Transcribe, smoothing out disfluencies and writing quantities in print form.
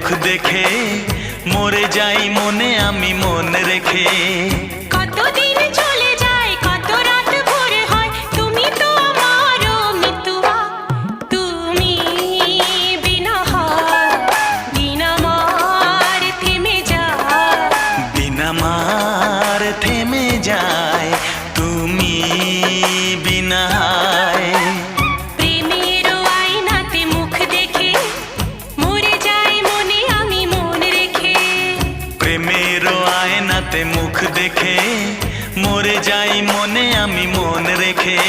মুখ দেখে মরে যাই মনে আমি মন রেখে। কতদিন চলে যায় কত রাত ভোর হয়, তুমি তো আমারও মিতুয়া, তুমি বিনা হয় দিন আমার থেমে যায়, দিন আমার থেমে যায় তুমি বিনা। প্রেমের আয়নাতে মুখ দেখে মরে যায় মনে আমি মন রেখে। প্রেমের আয়নাতে মুখ দেখে মরে যাই মনে আমি মন রেখে।